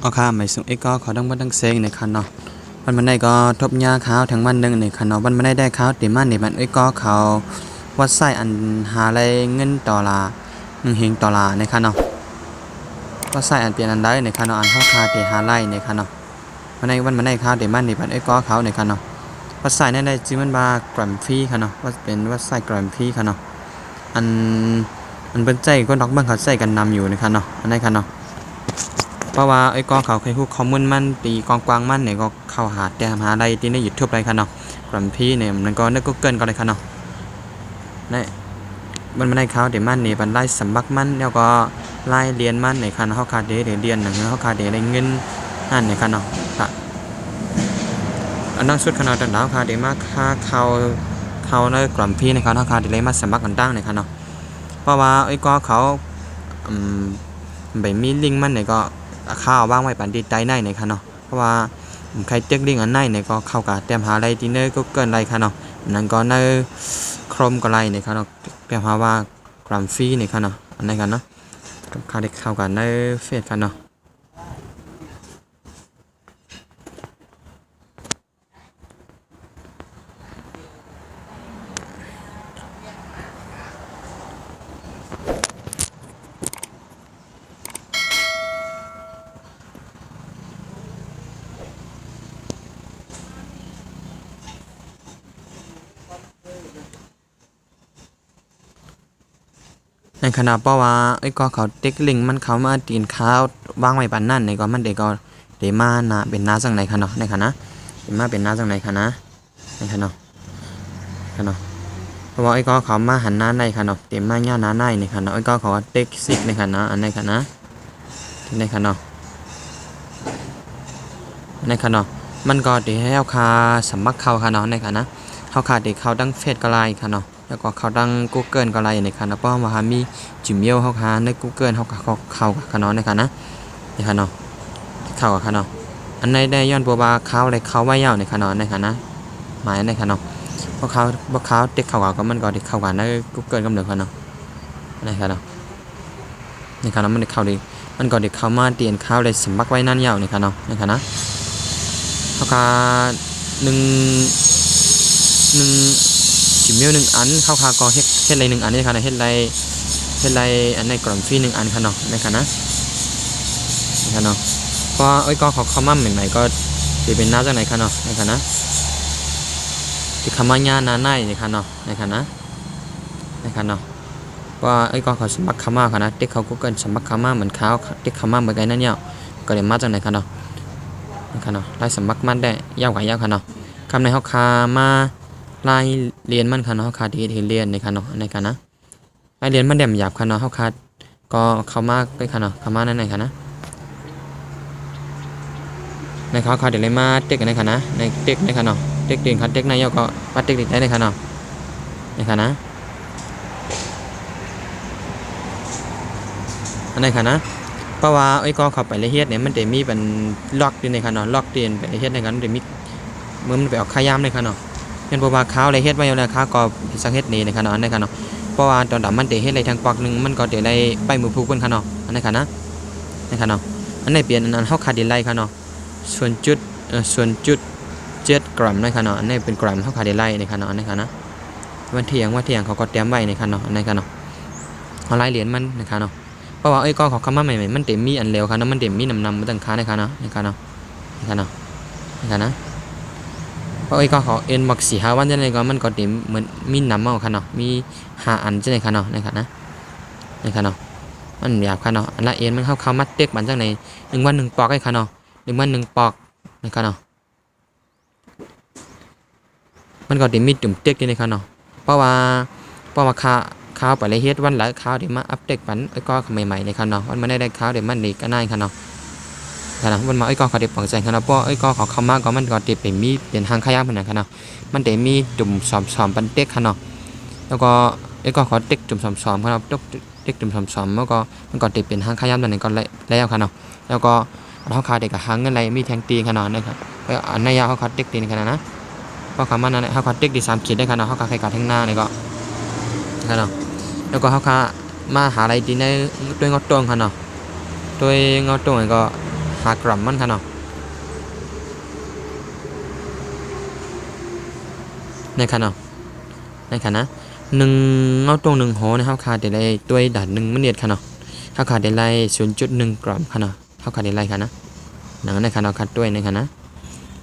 เอาค่ะไม่ส่งก็ขอต้องบันทั้งเซ็งในคันเนาะวันได้ก็ทบยาข้าวทั้งวันหนึ่งในคันเนาะวันได้ข้าวเต็มมันในมันก็เขาวัดไส้อันหาอะไรเงินต่อละ1 เฮงต่อละในคันเนาะวัดไส้อันเปลี่ยนอันได้ในคันเนาะอันเท่าคาเตหาไล่ในคันเนาะวันได้ข้าวเต็มมันในมันก็เขาในคันเนาะวัดไส้นั่นได้จิมันบากรัมฟรีคันเนาะว่าเป็นวัดไส้กรัมฟรีคันเนาะอันเป็นใจก็ดอกบังเขาใส่กันนำอยู่ในคันเนาะอันในคันเนาะเพราะว่าก็เขาเคยพูดคอมมอนมันตีกองกวางมันเนี่ยก็เข้าหาแต่หาอะไรที่ในยูทูบอะไรคันเนาะกรัมฟรีเนี่ยมันก็นึกก็เกินก็เลยคันเนาะนี่มันไม่ได้เขาเดี๋ยวมันเนี่ยมันไล่สำบักมันแล้วก็ไล่เรียนมันในคันเขาคาเดเรียนหนังเขาคาเดได้เงินนั่นในคันเนาะค่ะอันนั้นสุดขนาดนั้นคาเดมาค่าเขาในกรัมฟรีในคันเขาคาเดเลยมาสำบักกันตั้งในคันเนาะเพราะว่าก็เขาแบบมีลิงมันเนี่ยก็ข้าวว่างไว้ปันดีใจในเนี่ยค่ะเนาะเพราะว่าใครเต็กลิงอันในเนี่ยก็เข้ากับเตรียมหาอะไรที่เนอก็เกินอะไรค่ะเนาะนั่นก็เนอโครมก็ไรเนี่ยค่ะเนาะเตรียมหาว่ากรัมฟรีเนี่ยค่ะเนาะอันนี้กันเนาะข้าวเด็กเข้ากับเนอเฟสค่ะเนาะในขณะเพราะว่าก็เขาเต็กลิงมันเขามาตีนข้าวว่างไว้ปันนั่นเนี่ยก็มันเด็กก็เดมานะเป็นน้าจังไหนค่ะเนาะในขณะเดมาเป็นน้าจังไหนค่ะนะในขณะค่ะเนาะเพราะว่าก็เขามาหันหน้าในค่ะเนาะเต็มมาหน้าหน้าในในค่ะเนาะก็เขาเต็กซิกในค่ะเนาะอันในค่ะนะในค่ะเนาะในค่ะเนาะมันก็เดี๋ยวให้เอาคาสมัครเข้าค่ะเนาะในค่ะนะเขาขาดเด็กเขาดังเฟซก็ไลน์ค่ะเนาะแล้วก็เขาดัง Google ก็ไลน์ในค่ะนะเพราะว่ามีจิมเมลเขาหาใน Google เขาเข้าค่ะเนาะในค่ะนะในค่ะเนาะเข้าค่ะเนาะอันในได้ย้อนบัวบาเขาอะไรเขาไว้ยาวในค่ะเนาะในค่ะนะหมายในค่ะเนาะเพราะเขาเด็กเข้าก็มันก็เด็กเข้ากันใน Google กำเนิดค่ะเนาะในค่ะเนาะในค่ะเนาะมันเด็กเข้าดีมันก็เด็กเข้ามาเตียนเข้าเลยสมัครไว้นั่นยาวในค่ะเนาะในค่ะนะเขาขาหนึ่งจิมเมล1 อันเข้าคาก็เฮ็ดอะไร1 อันนี่ค่ะนะเฮ็ดอะไรอันในกล่องฟรี1 อันค่ะเนาะในค่ะนะค่ะเนาะก็ก็เขามาใหม่ๆก็จะเป็นหน้าจากไหนค่ะเนาะในค่ะนะที่เขามาญาหน้าในในค่ะเนาะในค่ะนะในค่ะเนาะว่าก็เขาสมัครเขามาค่ะนะเด็กเขาก็เกินสมัครเขามาเหมือนเขาเด็กเขามาเหมือนกันนั่นเนี่ยก็เลยมาจากไหนค่ะเนาะในค่ะเนาะไล่สมัครมันได้ยาวกว่ายาวค่ะเนาะคำในเขาคามาไล่เรียนมันค่ะเนาะเขาคาที่เรียนในค่ะเนาะในค่ะนะไล่เรียนมันแดมหยาบค่ะเนาะเขาคาก็เขามาใกล้ค่ะเนาะเขามานั่นไหนค่ะนะในเขาคาเดี๋ยวเลยมาเต็กในค่ะนะในเต็กในค่ะเนาะเต็กเตียงค่ะเต็กในยาวก็ปัดเต็กได้ในค่ะเนาะในค่ะนะอันไหนค่ะนะเพราะว่าก็เข้าไปละเอียดเนี่ยมันจะมีเป็นล็อกในค่ะเนาะล็อกเตียนไปละเอียดในกันมันจะมีเมื่อมันไปออกขายามในค่ะเนาะเป็นเพราะว่าเขาละเอียดไว้แล้วค่ะก็สังเกตนี่ในค่ะเนาะในค่ะเนาะเพราะว่าตอนดำมันจะเฮ็ดอะไรทางปอกนึงมันก็จะได้ไปมือผูกเพิ่นค่ะเนาะอันนี้ค่ะนะในค่ะเนาะอันไหนเปลี่ยนอันเฮาขาดดีไลค่ะเนาะส่วนจุด7 กรัมในค่ะเนาะอันนี้เป็นกรัมเฮาขาดดีไลในค่ะเนาะอันนี้ค่ะนะวันเที่ยงเขาก็เตรียมไว้ในค่ะเนาะอันนี้ค่ะเนาะเอาลายเหรียญมันในค่ะเนาะเพราะว่าก็เขาเข้ามาใหม่ๆมันเต็มมีอันเร็วค่ะเนาะมันเต็มมีนำมาตั้งค่าในค่ะเนาะในค่ะเนาะในค่ะเนาะในค่ะนะเพราะก็เขาเอ็นบัก4-5 วันจังได๋ก็มันก็เต็มเหมือนมีนำมาค่ะเนาะมี5 อันจังได๋ค่ะเนาะในค่ะนะในค่ะเนาะมันหยาบค่ะเนาะอันละเอ็นมันเข้ามาเต็กมันจังได๋1 วัน 1 ปอกไอ้ค่ะเนาะ1 วัน 1 ปอกในค่ะเนาะมันก็เต็มมีจุ่มเต็กอยู่ในค่ะเนาะเพราะว่าข้าวไปเลยเฮ็ดวันละข้าวเดี๋ยวมาอัปเดตปันก็ใหม่ๆในค่ะเนาะวันมาได้ข้าวเดี๋ยวมันนี่ก็น่าค่ะเนาะค่ะเนาะวันมาก็เขาเดี๋ยวปังใจค่ะเนาะเพราะก็เขาเข้ามาก็มันก็เต็มเป็นมีเป็นทางขยับเหมือนกันค่ะเนาะมันเต็มมีจุ่มสอมปันเต็กค่ะเนาะแล้วก็ก็ขอเต็กจุ่มสอมค่ะเนาะเต็กจุ่มสอมแล้วก็มันก็เต็มเป็นทางขยับนั่นก็แล้วค่ะเนาะแล้วก็เขาขาดเด็กกับหางเงินอะไรมีแทงตีค่ะเนาะนะครับอันในยาเขาขาดเต็กตีนค่ะนะเพราะคำว่านั้นเขาขาดเต็กดี3 ขีดได้ค่ะเนาะเขาขาดใครขาดทั้งหน้านี่ก็ค่ะเนาะแล้วก็เขาขามาหาอะไรดีในด้วยงอตรงค่ะเนาะด้วยงอตรงก็ 5 กรัมมันค่ะเนาะในค่ะเนาะในค่ะนะ1เอาตรง1โหนะครับค่าได้ไรตัวด่าน1มันเนียดค่ะเนาะเฮาค่าได้ไร 0.1 กรัมค่ะเนาะเฮาค่าได้ไรค่ะนะหนังในค่ะเนาะคัดด้วยในค่ะนะ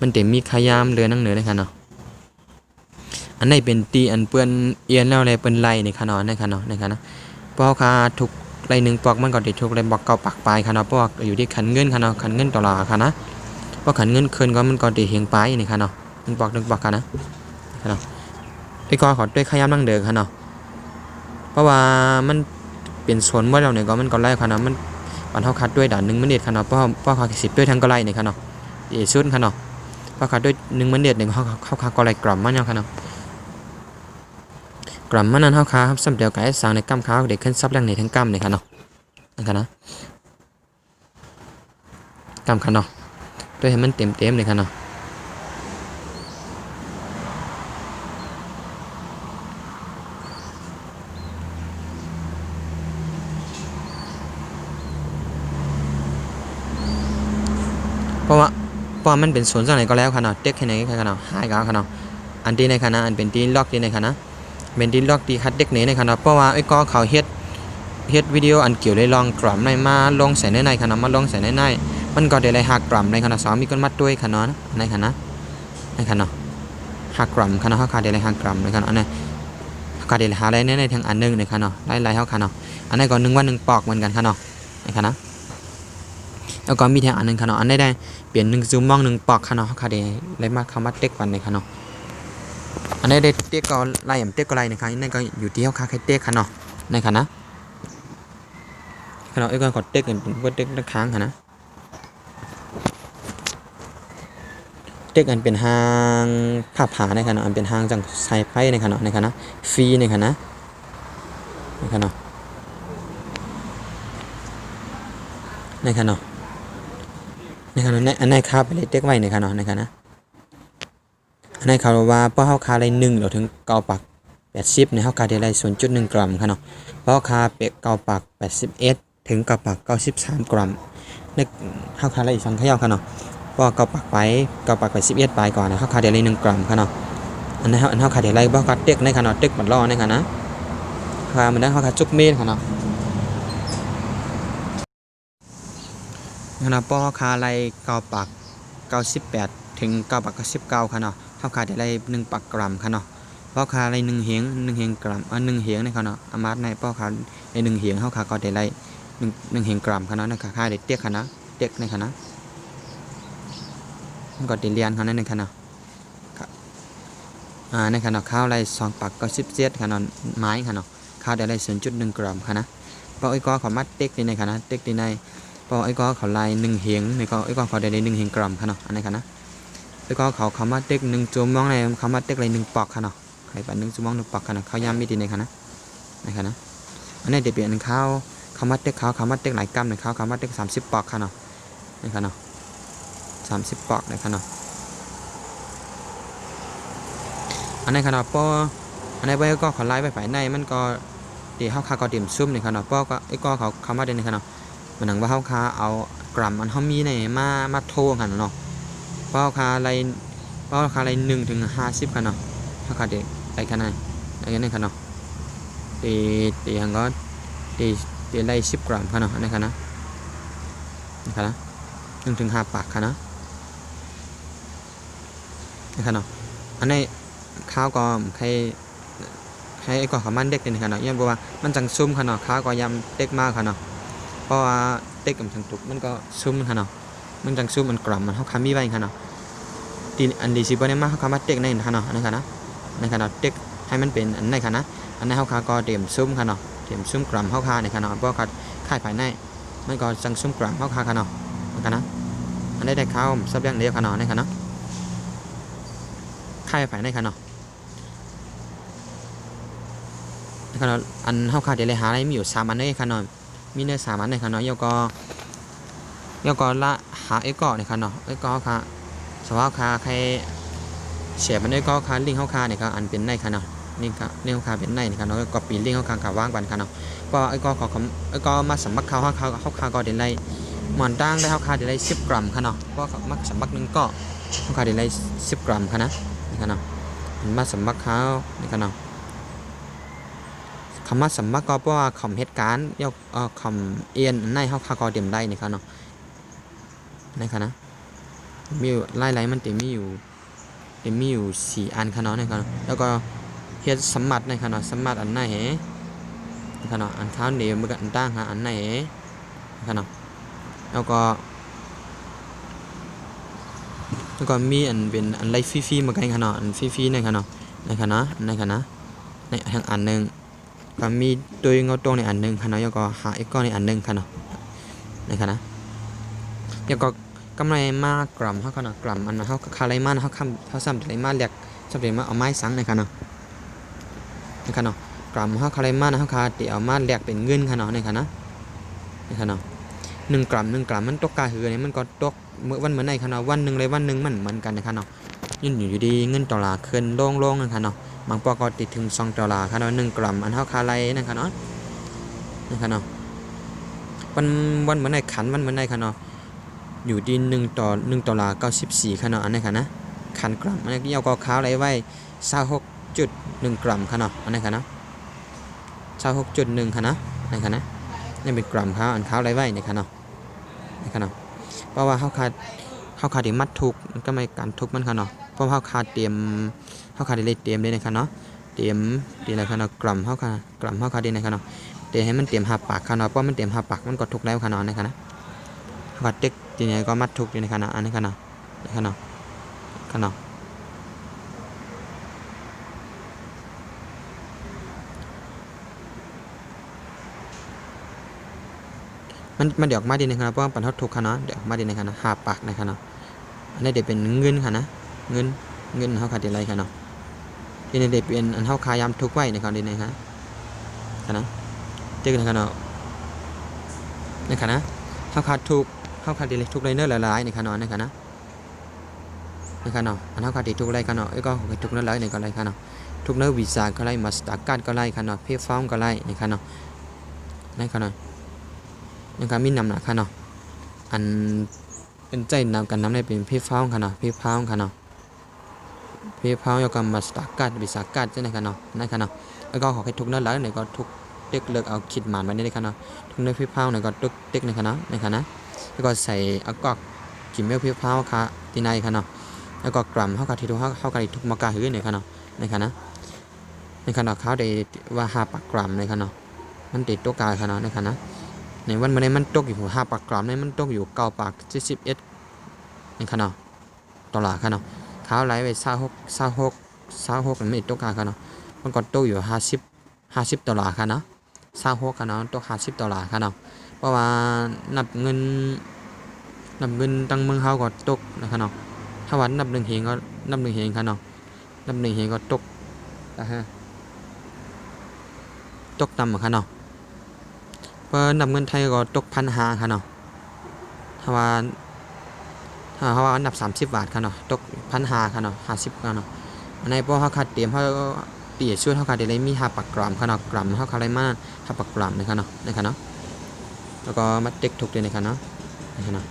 มันจะมีขยามเรือนั่งเหนือในค่ะเนาะอันไหนเป็นตีอันเปื้อนเอียนแล้วอะไรเป็นไรในค่ะเนาะในค่ะเนาะในค่ะนะเพราะค่าทุกไร1ปอกมันก็ได้ทุกไรบอกเก่าปักปลายค่ะเนาะเพราะว่าอยู่ที่ขันเงินค่ะเนาะขันเงินต่อลาค่ะนะเพราะขันเงินคืนก็มันก็ได้เหียงปลายนี่ค่ะเนาะ1ปอก1ปอกค่ะนะค่ะเนาะไอ้ก็ขอด้วยขยามนั่งเด้อค่ะเนาะเพราะว่ามันเป็นส่วนเมื่อเราเนี่ยก็มันก็ไล่ค่ะเนาะมันปันเฮาคัดด้วยด่าน1มันเด็ดค่ะเนาะเพราะคัด10ด้วยทั้งก็ไล่นี่ค่ะเนาะอีสุดค่ะเนาะเพราะคัดด้วย1มันเด็ด1เฮาคัดก็ไล่กรัมมันยังค่ะเนาะกรัมมันนั้นเฮาคัดครับสำเดียวกับไอ้สร้างในกำค้าเด็กขึ้นซับแรงในทั้งกำนี่ค่ะเนาะนั่นค่ะนะกำค่ะเนาะด้วยให้มันเต็มเลยค่ะเนาะเพราะว่ามันเป็นส่วนจากไหนก็แล้วค่ะเนาะเต็กแค่ไหนค่ะเนาะหายก็ค่ะเนาะอันที่ในค่ะนะอันเป็นที่ล็อกที่ในค่ะนะเป็นที่ล็อกที่คัดเด็กไหนในค่ะเนาะเพราะว่าไอ้ก็เขาเฮ็ดวิดีโออันเกี่ยวเลยลองกรัมในมาลงใส่ในค่ะเนาะมาลงใส่ในมันก็ได้เลย5 กรัมในค่ะเนาะ2มีก้นมัดด้วยค่ะเนาะในค่ะนะในค่ะเนาะ5 กรัมค่ะเนาะเฮาขาดได้เลย5 กรัมในค่ะเนาะอันนี้ขาดได้หาอะไรในทางอันนึงในค่ะเนาะไล่เฮาค่ะเนาะอันนี้ก็1 วัน 1 ปอกเหมือนกันค่ะเนาะในค่ะนะแล้วก็มีแทงอันนึงค่ะเนาะอันได้เปลี่ยน1ซูมมอง1ปอกค่ะเนาะเฮาขาดได้เลยมาคำว่าเต็กวันในค่ะเนาะอันนี้ได้เต็กก็ไล่เต็กก็ไล่นะคะนั่นก็อยู่ที่เฮาขาดให้เต็กค่ะเนาะในค่ะนะค่ะเนาะไอ้ก็ขอเต็กเป็นว่าเต็กค้างค่ะนะเต็กอันเป็นหางผ้าผาในค่ะเนาะอันเป็นหางจังใส่ไพ่ในค่ะเนาะในค่ะนะฟรีในค่ะนะในค่ะเนาะในค่ะเนาะในค่ะเนาะในอันไหนคาไปเลยเต็กไว้ในค่ะเนาะในค่ะนะอันไหนเขาว่าเพราะเฮาคาเลย1เราถึงเกาปัก80ในเฮาคาได้ไร 0.1 กรัมค่ะเนาะเพราะคาเป็ดเกาปัก81ถึงเกาปัก93 กรัมในเฮาคาได้อีก2ขย่าค่ะเนาะเพราะเกาปักไปเกาปักไป11ปลายก่อนนะเฮาคาได้ไร1 กรัมค่ะเนาะอันนั้นเฮาคาได้ไรบ่คาเต็กในค่ะเนาะเต็กบัดล้อในค่ะนะคามันได้เฮาคาจุกเมตรค่ะเนาะเพราะคาไรเกาปัก98ถึงเกาปัก99ค่ะเนาะเฮาคาได้ไร1 ปักกรัมค่ะเนาะเพราะคาไร1เหียงกรัม1เหียงในค่ะเนาะอามาดในเพราะคาใน1เหียงเฮาคาก็ได้ไร1เหียงกรัมค่ะเนาะนะคะคาได้เต็กค่ะนะเต็กในค่ะนะมันก็ได้เรียนค่ะในค่ะเนาะในค่ะเนาะข้าวไร2 ปัก97ค่ะเนาะไม้ค่ะเนาะข้าวได้ไร 0.1 กรัมค่ะนะเพราะไอ้ก็เขามัดเต็กในค่ะนะเต็กในเพราะไอ้ก็เขาไล่1เหียงในก็ไอ้ก็เขาได้1เหียงกรัมค่ะเนาะอันนี้ค่ะนะไอ้ก็เขามาเต็ก1จุ่มมองในเขามาเต็กไร1 ปอกค่ะเนาะใครไป1จุ่มมอง1 ปอกค่ะเนาะเขาย้ำไม่ดีในค่ะนะนะคะนะอันนี้เดี๋ยวเปลี่ยนข้าวเขามาเต็กเขามาเต็กหลายกรัมในข้าวเขามาเต็ก30 ปอกค่ะเนาะนี่ค่ะเนาะ30 ปอกในค่ะเนาะอันนี้ค่ะเนาะเพราะอันนี้ไว้ก็เขาไล่ไปฝ่ายในมันก็เดี๋ยวเขาคาก็เตรียมซุ่มในค่ะเนาะเพราะก็ไอ้ก็เขามาเดินในค่ะเนาะมันหนังว่าเขาคาเอากรัมมันเขามีในมาโทกันเนาะเพราะคาอะไร1 ถึง 50ค่ะเนาะเขาคาเด็กไปขนาดอะไรนี่ค่ะเนาะตีหังก็ตีไล่10 กรัมค่ะเนาะอันนี้ค่ะนะนะคะนะ1 ถึง 5 ปากค่ะนะนะคะเนาะอันนี้ข้าวก็ให้ไอ้ก็เขามันเด็กนี่ค่ะเนาะย้อนบอกว่ามันจังซุ่มค่ะเนาะข้าวก็ยำเด็กมากค่ะเนาะเพราะว่าเด็กกับจังตุกมันก็ซุ่มค่ะเนาะมันจังซุ่มมันกล่อมมันเขาคามีไว้ค่ะเนาะตีอันดีสิบ่ได้มาเขาคามาเด็กในค่ะเนาะนี่ค่ะนะนี่ค่ะเนาะเด็กให้มันเป็นอันไหนค่ะนะอันนี้เขาคาก็เตรียมซุ่มค่ะเนาะเตรียมซุ่มกล่อมเขาคาในค่ะเนาะเพราะเขาค่ายภายในมันก็จังซุ่มกล่อมเขาคาค่ะเนาะนี่ค่ะนะอันได้ข้าวซับยังเดียวค่ะเนาะนี่ค่ะเนาะค่ายภายในค่ะเนาะนี่ค่ะเนาะอันเขาคาเดี๋ยวเลยหาอะไรมีอยู่3 อันเลยค่ะเนาะมีเนื้อ3 อันเลยค่ะเนาะแล้วก็ละหาไอ้ก่อเนี่ยค่ะเนาะไอ้ก่อค่ะสภาพค่ะใครเสียมันไอ้ก่อค่ะลิงเขาค่ะเนี่ยค่ะอันเป็นในค่ะเนาะนี่ค่ะลิงเขาค่ะเป็นในนี่ค่ะเนาะก็ปีลิงเขาค่ะว่างกันค่ะเนาะเพราะไอ้ก่อเขาไอ้ก่อมาสมัครเขาค่ะก็เดินไล่ หมอนตั้งได้เฮาคาได้10 กรัมค่ะเนาะเพราะมักสำบักนึงก็เฮาคาได้10 กรัมค่ะนะนี่ค่ะเนาะมาสำบักเขานี่ค่ะเนาะคำว่าสำบักก็เพราะว่าคำเหตุการณ์ยกคำเอียนในเฮาคาก็เต็มได้นี่ค่ะเนาะนี่ค่ะนะมีอยู่ไล่ๆมันมีอยู่4 อันค่ะเนาะนี่ค่ะแล้วก็เฮ็ดสมมัติในค่ะเนาะสมมัติอันไหนนี่ค่ะเนาะอันข้าวเหนียวมันก็อันตั้งหาอันไหนค่ะเนาะแล้วก็มีอันเป็นอันไลฟ์ฟรีๆมากันค่ะเนาะอันฟรีๆในค่ะเนาะในค่ะนะในค่ะนะในทางอันนึงก็มีตัวเงาตรงในอันนึงค่ะเนาะแล้วก็หาอีกก้อนในอันนึงค่ะเนาะในค่ะนะแล้วก็กำไรมากกรัมเฮาค่ะเนาะกรัมอันเฮาคาไลมาเฮาซ้ำไลมาแหลกซ้ำไลมาเอาไม้สังในค่ะเนาะในค่ะเนาะกรัมเฮาคาไลมาเฮาคาติเอามาแหลกเป็นเงินค่ะเนาะในค่ะนะในค่ะเนาะ1 กรัมมันตกกาหือนี่มันก็ตกเมื่อวันเหมือนในค่ะเนาะวันนึงเลยวันนึงมันเหมือนกันนะคะเนาะยืนอยู่ดีเงินดอลลาร์ขึ้นลงนะคะเนาะบางปอก็ติดถึง$2ค่ะเนาะ1 กรัมอันเฮาคาไลนะคะเนาะนะคะเนาะวันเหมือนในขันวันเหมือนในค่ะเนาะอยู่ที่$1.94ค่ะเนาะอันนี้ค่ะนะขันกรัมอันนี้เอาก็ค้าไลไว้26.1 กรัมค่ะเนาะอันนี้ค่ะนะ26.1ค่ะนะนี่ค่ะนะนี่เป็นกรัมเขาอันเขาไลไว้นี่ค่ะเนาะนี่ค่ะเนาะเพราะว่าเฮาคาได้มัดทุกมันก็ไม่การทุกมันค่ะเนาะเพราะเฮาคาเตรียมเฮาคาได้เลยเตรียมเลยนะคะเนาะเตรียมอะไรค่ะเนาะกรัมเฮาคาได้นะคะเนาะแต่ให้มันเตรียม5 ปากค่ะเนาะเพราะมันเตรียม5 ปากมันก็ทุกแล้วค่ะเนาะนี่ค่ะนะเฮาคาเต็กทีนี้ก็มัดทุกอยู่ในค่ะเนาะอันนี้ค่ะเนาะนี่ค่ะเนาะค่ะเนาะมันเดี๋ยวออกมาดีนะครับเพราะว่าปันทดทุกค่ะเนาะเดี๋ยวออกมาดีนะครับนะ5 ปากนะคะเนาะอันนี้เดี๋ยวเป็นเงินค่ะนะเงินเฮาคาได้ไรค่ะเนาะที่นี่เดี๋ยวเป็นอันเฮาคายามทุกไว้นะครับดีนะครับค่ะนะเจอกันค่ะเนาะนี่ค่ะนะเฮาคาได้ทุกไรเนอร์หลายๆนี่ค่ะเนาะนี่ค่ะนะนี่ค่ะเนาะอันเฮาคาได้ทุกไรค่ะเนาะก็ทุกเนอร์หลายนี่ก็ไรค่ะเนาะทุกเนอร์วีซ่าก็ไรมาสตาร์การ์ดก็ไรค่ะเนาะเพย์ฟอร์มก็ไรนี่ค่ะเนาะนี่ค่ะเนาะยังการมีนำหนักค่ะเนาะอันเป็นใจนำกันนำได้เป็นเพย์ฟอร์มค่ะเนาะเพย์ฟอร์มค่ะเนาะเพย์ฟอร์มยกมาสตาร์การ์ดวีซ่าการ์ดใช่ไหมค่ะเนาะนี่ค่ะเนาะแล้วก็ขอให้ทุกเนอร์หลายนี่ก็ทุกเด็กเลิกเอาคิดหมานไว้นี่ค่ะเนาะทุกเนอร์เพย์ฟอร์มนี่ก็ทุกเด็กนี่ค่ะเนาะนี่ค่ะนะแล้วก็ใส่อากอกกิมเมลเพย์ฟอร์มค่ะที่ในค่ะเนาะแล้วก็กรัมเฮากับที่เฮากับทุกมากาหือนี่ค่ะเนาะนี่ค่ะนะนี่ค่ะเนาะเขาได้ว่า5 ปากกรัมนี่ค่ะเนาะมันติดตัวกายค่ะเนาะนี่ค่ะนะในวันนี้มันตกอยู่5 ปากกรัมนี่มันตกอยู่9 ปาก71นี่ค่ะเนาะ$ค่ะเนาะเขาไหลไป26มันไม่ตกกาค่ะเนาะมันก็ตกอยู่50 $ค่ะเนาะ26ค่ะเนาะตก50 $ค่ะเนาะเพราะว่านับเงินตั้งเมืองเฮาก็ตกนะคะเนาะถ้าวันนับ1 เฮงก็นับ1 เฮงค่ะเนาะนับ1 เฮงก็ตกตกต่ำค่ะเนาะเพราะนับเงินไทยก็ตก1,500ค่ะเนาะถ้าว่าอันดับ30 บาทค่ะเนาะตก1,500ค่ะเนาะ50ค่ะเนาะอันนี้เพราะเฮาคัดเตรียมเฮาเปียช่วยเฮาคัดได้มี5 ปากกรัมค่ะเนาะกรัมเฮาคัดได้มา5 ปากกรัมนะคะเนาะนะคะเนาะแล้วก็มาเต็กทุกเลยนะคะเนาะนะคะเนาะ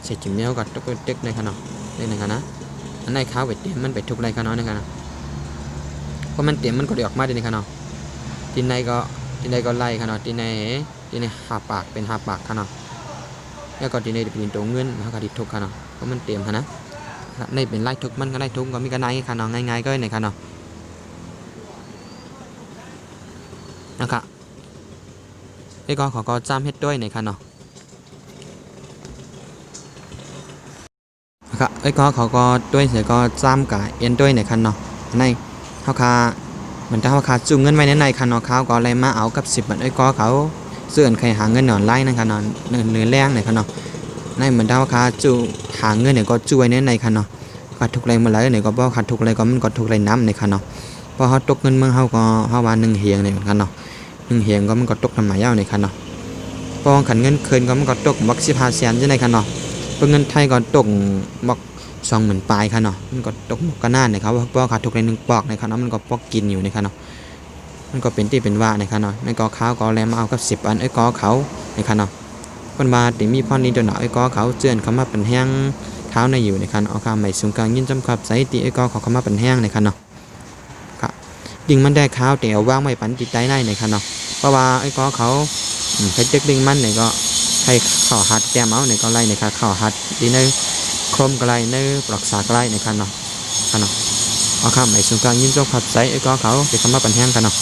ใส่จิ้มเนื้อก็ตกเต็กนะคะเนาะนี่นะคะนะอันนี้ข้าวไปเตรียมมันไปทุกไรค่ะเนาะนะคะเนาะเพราะมันเตรียมมันก็ได้ออกมาดีนะคะเนาะที่ในก็ไล่ค่ะเนาะที่ใน5 ปากเป็น5 ปากค่ะเนาะแล้วก็ที่ในเป็นตัวเงินเฮาก็ดิทุกค่ะเนาะเพราะมันเตรียมค่ะนะในเป็นไล่ทุกมันก็ไล่ทุกก็มีกันไหนค่ะเนาะง่ายๆก็ในค่ะเนาะนะคะไอ้ก็ขอก็จ้ำเฮ็ดด้วยในค่ะเนาะนะคะไอ้ก็ขอก็ด้วยเสียก็จ้ำกับเอ็นด้วยในค่ะเนาะในเฮาคาเหมือนถ้าเฮาคาจุ่มเงินไว้ในค่ะเนาะเขาก็อะไรมาเอากับ10 บาทไอ้ก็เขาเสื่อนใครหาเงินหนอนไล่นะคะเนาะเนื้อแรงในค่ะเนาะในเหมือนถ้าว่าจูหาเงินเนี่ยก็ช่วยในค่ะเนาะขาดทุกไรมาแล้วเนี่ยก็บ่ขาดทุกไรก็มันก็ทุกไรน้ำในค่ะเนาะพอเขาตกเงินเมืองเขาก็เขาว่า1 เฮียงเนี่ยค่ะเนาะ1 เฮียงก็มันก็ตกทำหมายยาวในค่ะเนาะพอขันเงินคืนก็มันก็ตกบัก15 แสนใช่ไหมค่ะเนาะเป็นเงินไทยก็ตกบัก20,000 ปลายค่ะเนาะมันก็ตกก็น่านเนี่ยครับเพราะขาดทุกไร1 ปอกในค่ะเนาะมันก็ปอกกินอยู่ในค่ะเนาะมันก็เป็นที่เป็นว่าในค่ะเนาะในก็เขาก็แลมาเอากับ10 อันไอ้ก็เขาในค่ะเนาะ ปันบาติมีพรนี้ตัวหน่อยก็เขาเจือนเขามาเป็นแห้งเท้าในอยู่ในคันเอาคำใหม่สูงกลางยินจำขับใส่ตีก็เขามาเป็นแห้งในคันเนาะครับดิ่งมันได้ข้าวแต่เอาว่างไม่ปันติดใจในในคันเนาะเพราะว่าก็เขาใช้เด็กดิ่งมันเนี่ยก็ให้ข่าวหัดแก้มเอาในก็ไล่ในค่ะข่าวหัดดีในครมก็ไล่ในปลอกสากไล่ในคันเนาะเอาคำใหม่สูงกลางยินจำขับใส่ก็เขาจะเขามาเป็นแห้งกันเนาะ